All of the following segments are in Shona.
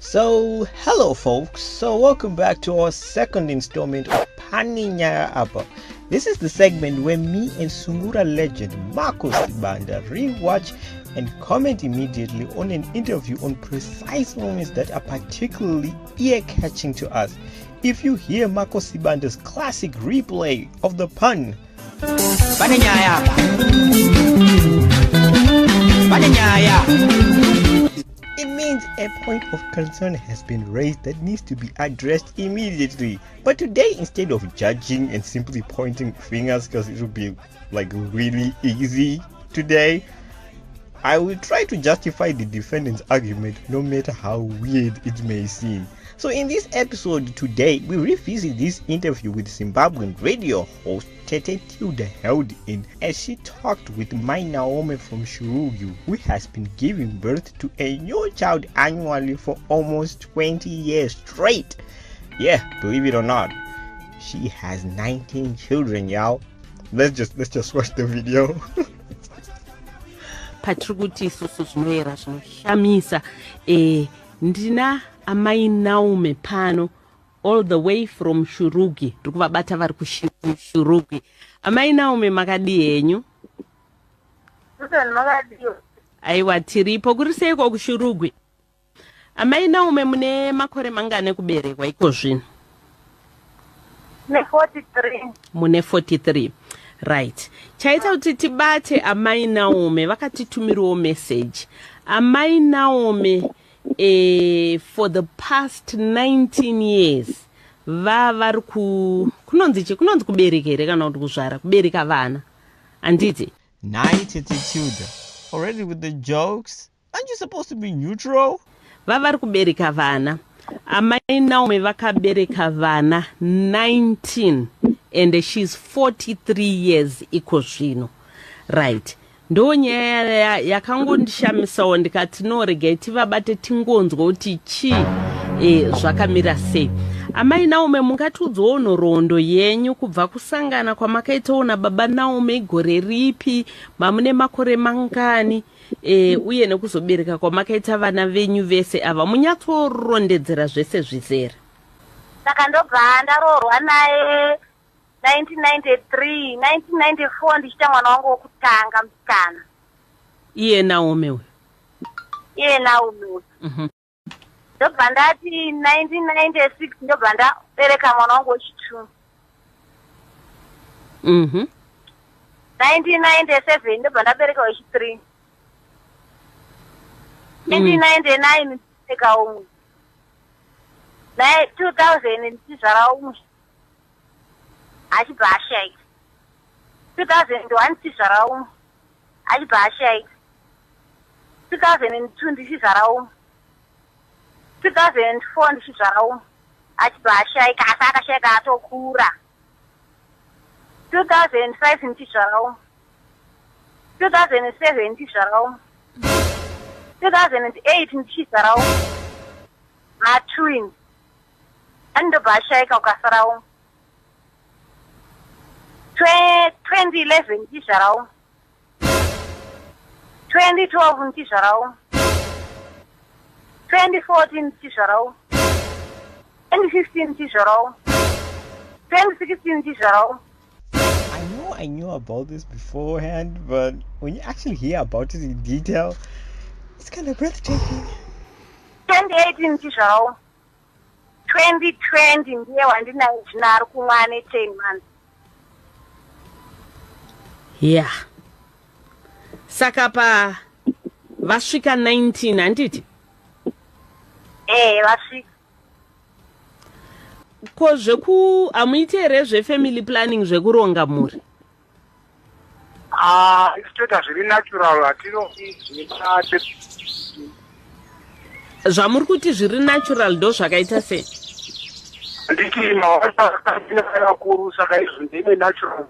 So, hello folks. So, welcome back to our second installment of Pane Nyaya Apa. This is the segment where me and Sungura legend Markos Sibanda rewatch and comment immediately on an interview on precise moments that are particularly ear-catching to us. If you hear Markos Sibanda's classic replay of the pun, Pane Nyaya Apa. Pane Nyaya. it means a point of concern has been raised that needs to be addressed immediately. But today, instead of judging and simply pointing fingers, because it will be like really easy today, I will try to justify the defendant's argument no matter how weird it may seem. So in this episode today, we revisit this interview with Zimbabwean radio host Tete Tilda held in as she talked with Pane Nyaya from Shurugwi, who has been giving birth to a new child annually for almost 20 years straight. Yeah, believe it or not, she has 19 children, y'all. Let's just watch the video. Patrikuti isusu zvinoera zvinoshamisa ndina amai Naume pano all the way from Shurugwi. Ndiri kuvabata vari kuShurugwi. Amai Naume makadii henyu? Aiwa tiripo. Kuri seiko kuShurugwi? Amai Naume mune makore mangane kuberekwa iko zvino? Mune 43. Right. Chaita kuti tibate amai Naume vakatitumirawo message. Amai Naume for the past 19 years vari kunonzi kubereka here kana kuti kuzvara kubereka vana anditi Night Tilda. Already with the jokes? Aren't you supposed to be neutral? vari kubereka vana. Amai Naume vakabereka vana 19 and she's 43 years iko zvino. Right. Ndo nyaya yakangondishamisawo ndikati noregai tivabate tingonzwa kuti zvakamira sei. Amai Naume mungatiudzawo nhoroondo yenyu kubva kusangana kwamakaitawo nababa Naume gore ripi, mamune makore mangani, uye nekuzobereka kwamakaita vana venyu vese ava munyatsorondedzera zvese zvizere. Saka ndobva ndaroorwa naye 1993, 1994 ndichita mwana wangu wokutanga musikana. Iye Naume we. Iye Naume we. Ndobva ndati 1996 ndobva ndabereka mwana wangu wechitu. 1997 ndobva ndabereka wechi3. 1999 ndichibeka umwe. 2000 ndichizvara umwe. Achibva ashaika. 2001 ndichizvara umwe. Achibva ashaika. 2002 ndichizvara umwe. 2004 ndichizvara umwe. Achibva ashaika asi akashaika atokura. 2005 ndichizvara umwe. 2007 ndichizvara umwe. 2008 ndichizvara umwe. Matwins. Andobva ashaika ukasara umwe. 2011 ndichizvara umwe. 2012 ndichizvara umwe. 2014 ndichizvara umwe. 2015 ndichizvara umwe. 2016 ndichizvara umwe. I knew about this beforehand, but when you actually hear about it in detail, it's kind of breathtaking. 2018 ndichizvara umwe. 2020 ndiye wandinaye zvino ari kumwe ane 10 months. Yeah. Saka pa vasvika 19 handiti? Vasvika. Ko hamuiti here zvefamily planning zvekuronga mhuri? Toita zviri natural zvamuri kuti zviri natural ndo zvakaita sei? Handiti mawasa akuru saka izvi ndime natural.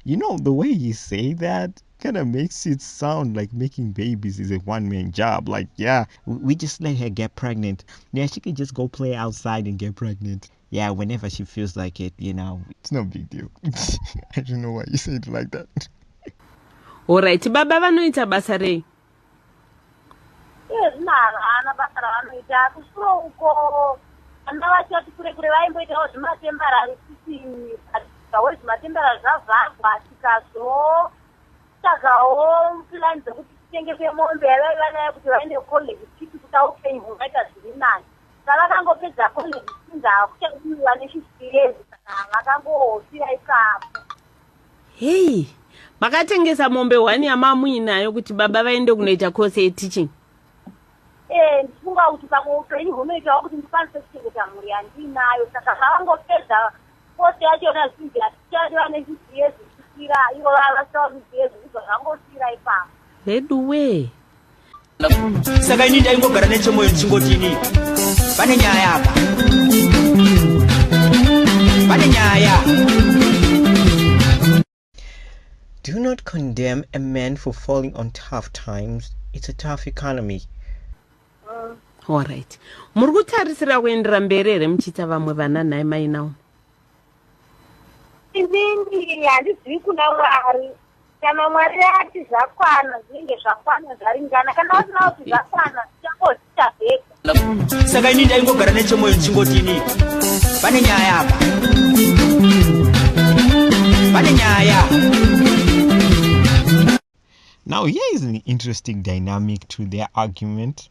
You know, the way you say that kind of makes it sound like making babies is a one-man job. Like, yeah, we just let her get pregnant. Yeah, she can just go play outside and get pregnant. Yeah, whenever she feels like it, you know, it's no big deal. I don't know why you say it like that. Alright, baba vanoita basa rei? Ana basa ravanoita kusuro uko vana vachati kure kure vaimboitawo zvimatemberari sisini kawo zvimatemberari zvavharwa tikazotagawo pulani dzekuti titengese mombe yavaiva nayo kuti vaende college titi kuti upenyu hungaita zviri nani savakangopedza college singakuchakuiwa ne50 saka vakangofira ikapo. Hey, makatengesa mombe 1 yamamuinayo kuti baba vaende kunoita course yeteaching. Ndifunga kuti pamwe upenyu hunoitawo kuti ndikwanise kuchengeta mhuri yandinayo saka zvavangopedza kosi yachona zvinji hatichadiwa ne50 kusira ivo vavasawo 50 zvibva zvangosira ipapo. Leduwe. Saka ini ndaingogara nechemoyo chingotini. Pane nyaya apa. Pane nyaya. Do not condemn a man for falling on tough times. It's a tough economy. All right. Muri kutarisira kuendera mberi here muchiita vamwe vana nhai mainawo? Inini handizivi kuna Mwari. Kana Mwari ati zvakwana zvinenge zvakwana zvaringana, kana asina kuti zvakwana tichangozviita vhega. Saka ini ndaingogara nechemoyo chingotini. Pane nyaya apa. Pane nyaya. Now here is an interesting dynamic to their argument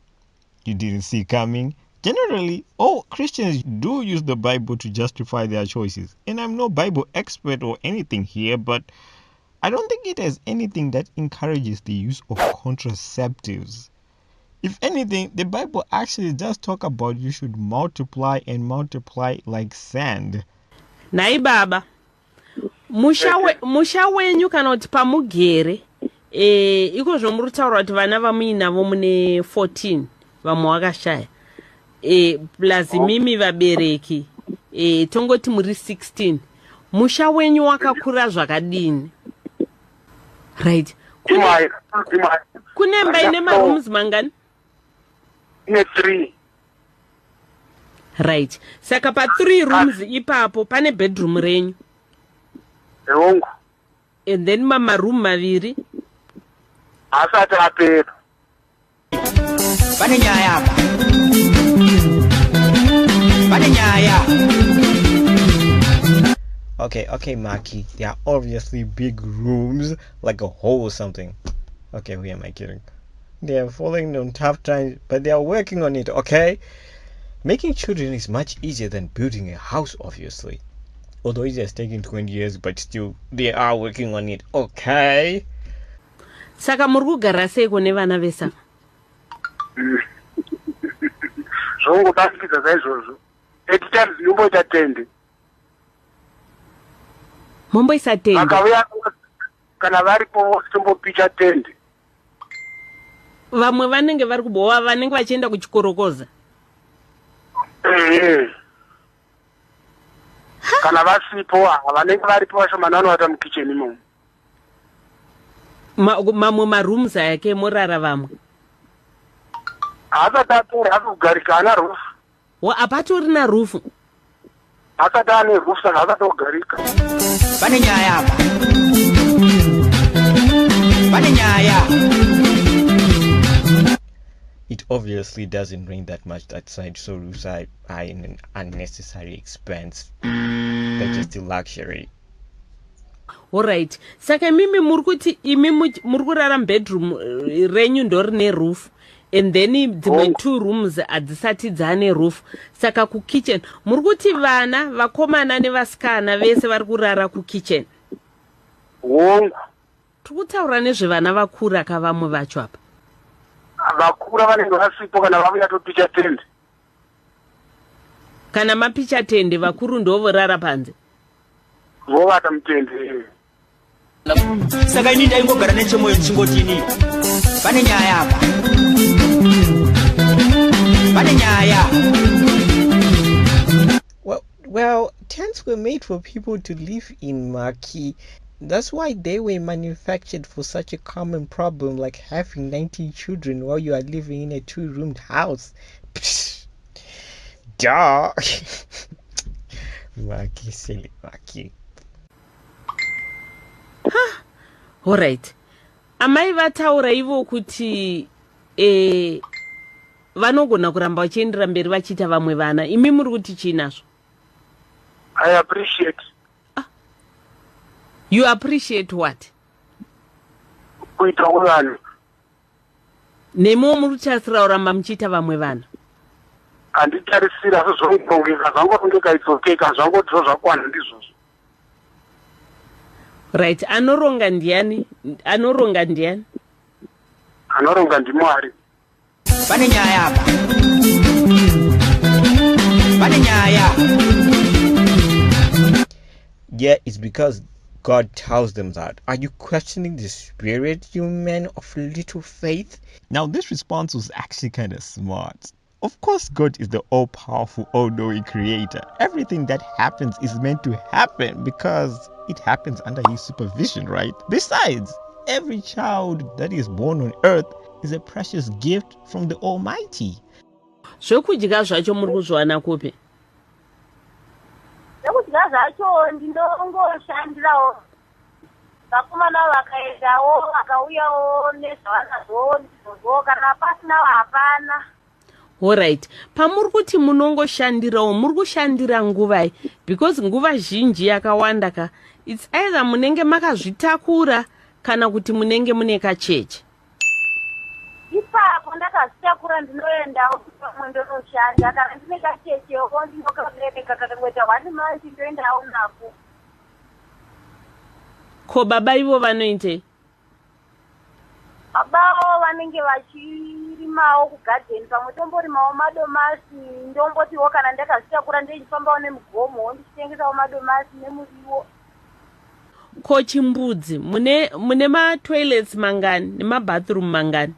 you didn't see coming. Generally, all Christians do use the Bible to justify their choices. And I'm no Bible expert or anything here, but I don't think it has anything that encourages the use of contraceptives. If anything, the Bible actually does talk about you should multiply and multiply like sand. Nai baba, musha wenyu kana kuti pamugere, iko zvomuri kutaura kuti vana vamuinavo mune 14 vamwe vakashaya. Plus mimi vabereki, tongoti muri 16. Musha wenyu wakakura zvakadini? Right. Kune mba ine marooms mangani? Ine 3. Right. Saka pa 3 rooms ipapo pane bedroom renyu. Eongo. And then mama room maviri. Asati apera. Pane nyaya apa. Pane nyaya. Okay, Maki. They are obviously big rooms, like a hole or something. Okay, who am I kidding? They are falling on tough times, but they are working on it, okay? Making children is much easier than building a house, obviously. Although it has taken 20 years, but still, they are working on it, okay? Saka muri kugara sei kune vana vesa? Zvongobatikidza saizvozvo. Etitari zinomboita tende. Momboisa tende? Vakauya kana varipo tombopicha tende. Vamwe vanenge vari kubowa vanenge vachienda kuchikorokoza? Kana vasipo vanenge varipo vashomana vanovata mukicheni imomo. Mamwe marooms ayake morara vamwe? Asati apera akugarika ana rufu. Apatori na rufu? Asati ane rufu saka asati ogarika. Pane nyaya apa. Pane nyaya. It obviously doesn't rain that much that side, so roofs are an unnecessary expense. They're just a luxury. Alright. Saka mimi muri kuti imi muri kurara bedroom renyu ndori ne roof. And then dzimwe 2 rooms adzisati dzane roof. Saka ku kitchen muri kuti vana vakomana nevasikana vese vari kurara ku kitchen. Wongo. Tikutaura nezvevana vakura kavamwe vacho apa. Vakura vanenge vasipo kana vavuya topicha tende. Kana mapicha tende vakuru ndovorara panze. Vovata mutende. Saka ini ndaingogara nechemoyo chingotini. Pane nyaya apa. Pane nyaya. Well, tents were made for people to live in, Maki. That's why they were manufactured for such a common problem like having 19 children while you are living in a 2-roomed house. Psst. Duh. Maki, silly Maki. Alright. Amai vataura ivo kuti vanogona kuramba vachiendera mberi vachiita vamwe vana. Imi muri kuti chinazvo? I appreciate. You appreciate what? Kuita vanhu. Nemo muri kutarisira kuramba muchiita vamwe vana? Handitarisira sezvongongeka zvangorongeka idzokeka zvangodiro zvakwana ndizvozvo. Right, anoronga ndiani? Anoronga ndiani? Anoronga ndiMwari. Pane Nyaya Apa. Pane Nyaya. Yeah, it's because God tells them that. Are you questioning the spirit, you men of little faith? Now, this response was actually kind of smart. Of course, God is the all-powerful, all-knowing creator. Everything that happens is meant to happen because it happens under his supervision, right? Besides, every child that is born on earth is a precious gift from the Almighty. Zvokudya zvacho muri kuzviwana kupi? Zvokudya zvacho ndinongoshandirawo. Vakomana vakaendawo vakauyawo nezvavanazvo kana pasinawo hapana. Alright, pamuri kuti munongoshandirawo muri kushandira nguvai? Because nguva zhinji yakawanda ka it's either munenge makazvitakura kana kuti munenge mune kacheche. Ipapo ndakazvitakura ndinoendawo pamwe ndonoshanda kana ndine kachechewo ndinokabereka kana kuita 1 month ndoendawo nako. Ko baba ivo vanoitei? Babawo vanenge vachirimawo kugadheni pamwe tomborimawo madomasi ndombotiwo kana ndakazvitakura ndechifambawo nemugomo ndichitengesawo madomasi nemuriwo. Ko chimbudzi mune matoilets mangani nemabathroom mangani?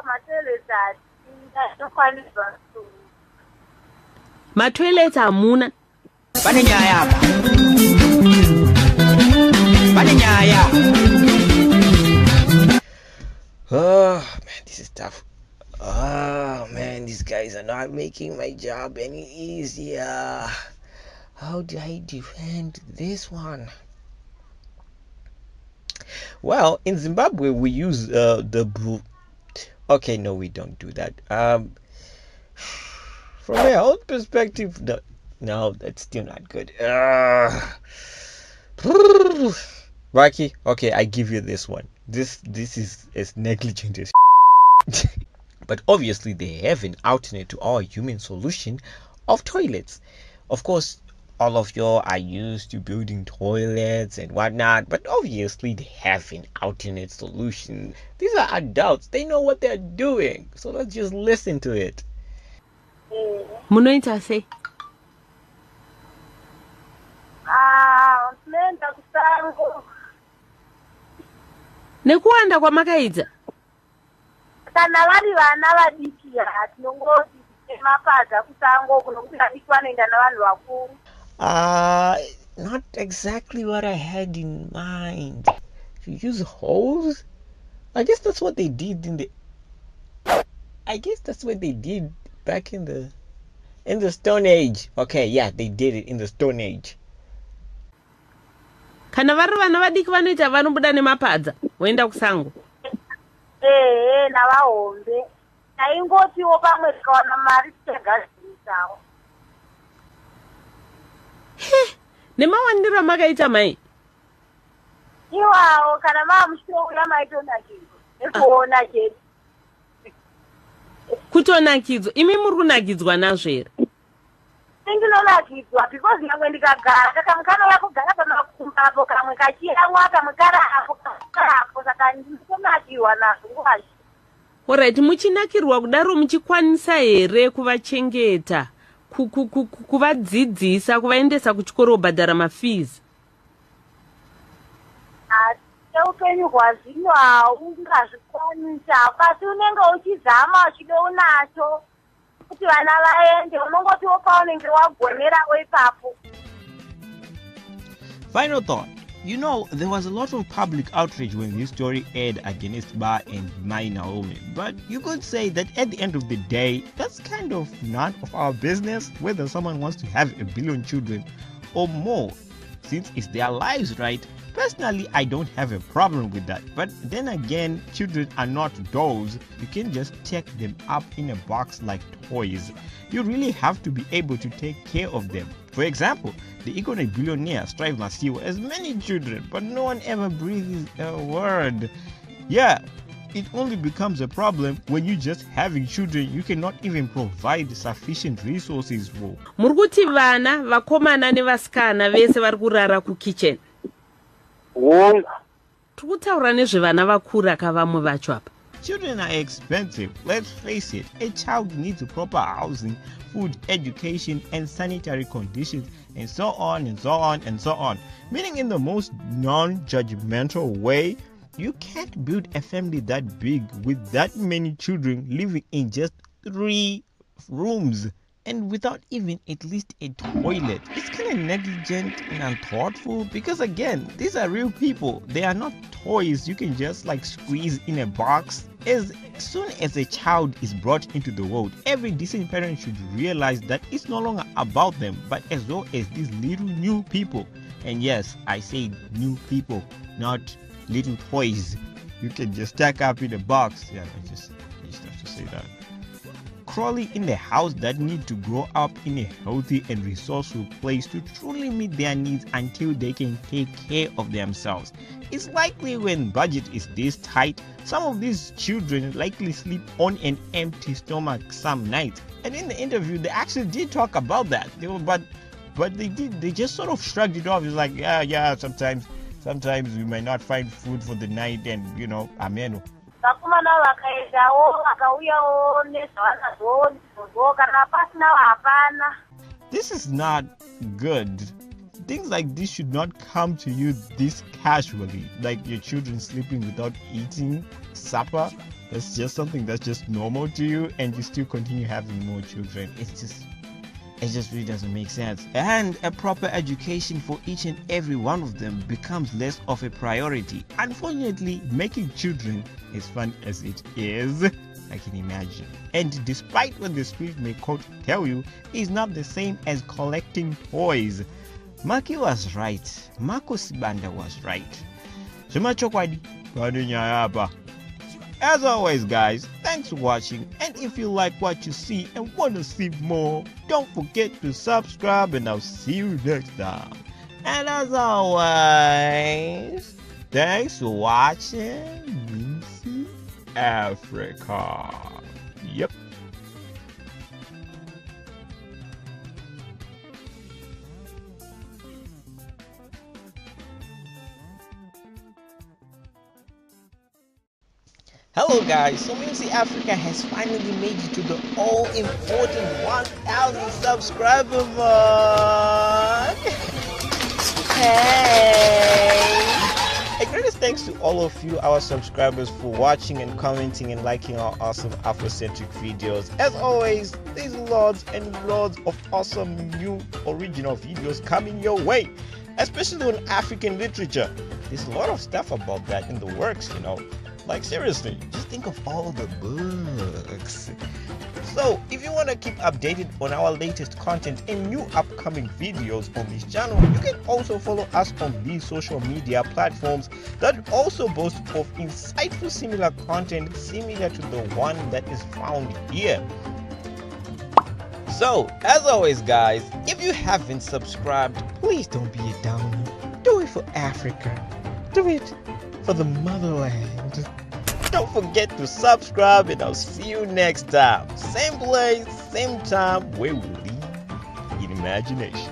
Matoilets atokwanisa. Matoilets hamuna? Pane Nyaya Apa. Pane Nyaya. Oh, man, this is tough. Oh, man, these guys are not making my job any easier. How do I defend this one? Well, in Zimbabwe, we use the... Okay, no, we don't do that. From a health perspective, no, that's still not good. Rocky, okay, I give you this one. This is as negligent as but obviously they have an alternate to our human solution of toilets. Of course, all of you are used to building toilets and whatnot, but obviously they have an alternate solution. These are adults, they know what they're doing, so let's just listen to it. Munoita sei? Tunoenda kusango. Nekuwanda kwamakaita? Kana vari vana vadiki tinongoti mapadza kusango kunokuti vadiki vanoenda navanhu vakuru. Not exactly what I had in mind. You use hose? I guess that's what they did back in the Stone Age. Okay, yeah, they did it in the Stone Age. Kana vari vana vadiki vanoita vanobuda nemapadza voenda kusango? Navahombe. Taingotiwo pamwe tikawana mari tichagadzisawo. Nemawandiro makaita mai? Iwawo kana muchitouya maitonakidzwa nekuona chete. Kutonakidzwa? Imi muri kunakidzwa nazvo here? Ndinonakidzwa because nyangwe ndikagara kamukana yakugara pamakumba apo kamwe kachiyamwa kamwe karapo saka ndinonakirwa nazvo nguva zhinji. Alright, muchinakirwa kudaro muchikwanisa here kuvachengeta, kuvadzidzisa, kuvaendesa kuchikoro kubhadhara mafees? Upenyu hwazvino haungazvikwanisa, asi unenge uchizama uchidounacho kuti vana vaende, unongotiwo paunenge wagonerawo ipapo. Final thought. You know, there was a lot of public outrage when this story aired against Ba and Mai Naomi. But you could say that at the end of the day, that's kind of none of our business whether someone wants to have 1 billion children or more, since it's their lives, right? Personally, I don't have a problem with that. But then again, children are not dolls. You can just take them up in a box like toys. You really have to be able to take care of them. For example, the economic billionaire Strive Masiwa has many children, but no one ever breathes a word. Yeah, it only becomes a problem when you just having children you cannot even provide sufficient resources for. Murikuti vana vakomana nevasikana vese vari kurara kukitchen. Wonga. Tikutaura nezvevana vakura kavamwe vacho apa. Children are expensive. Let's face it, a child needs proper housing, food, education, and sanitary conditions, and so on and so on and so on. Meaning, in the most non-judgmental way, you can't build a family that big with that many children living in just 3 rooms and without even at least a toilet. It's kind of negligent and unthoughtful because, again, these are real people. They are not toys you can just like squeeze in a box. As soon as a child is brought into the world, every decent parent should realize that it's no longer about them, but as well as these little new people. And yes, I say new people, not little toys you can just stack up in a box. Yeah, I just have to say that. Crawling in the house that need to grow up in a healthy and resourceful place to truly meet their needs until they can take care of themselves. It's likely when budget is this tight, some of these children likely sleep on an empty stomach some nights. And in the interview, they actually did talk about that. But they just sort of shrugged it off. It's like, yeah, sometimes we might not find food for the night, and amen. vakomana vakaendawo vakauyawo nezvavanazvo kana pasinawo hapana. This is not good. Things like this should not come to you this casually, like your children sleeping without eating supper. That's just something that's just normal to you, and you still continue having more children. It just really doesn't make sense. And a proper education for each and every one of them becomes less of a priority. Unfortunately, making children, as fun as it is, I can imagine, and despite what the spirit may quote tell you, is not the same as collecting toys. Maki was right. Markos Sibanda was right. Pane Nyaya Apa. As always, guys, thanks for watching, and if you like what you see and want to see more, don't forget to subscribe, and I'll see you next time. And as always, thanks for watching Missy Africa. Yep. Hello guys, so Music Africa has finally made it to the all-important 1,000 subscriber mark. Hey! A greatest thanks to all of you, our subscribers, for watching and commenting and liking our awesome Afrocentric videos. As always, there's lots and lots of awesome new original videos coming your way, especially on African literature. There's a lot of stuff about that in the works, Like seriously, just think of all the books. So if you want to keep updated on our latest content and new upcoming videos on this channel, you can also follow us on these social media platforms that also boast of insightful similar content similar to the one that is found here. So as always guys, if you haven't subscribed, please don't be a downer. Do it for Africa. Do it for the motherland. Don't forget to subscribe, and I'll see you next time. Same place, same time, where we live in imagination.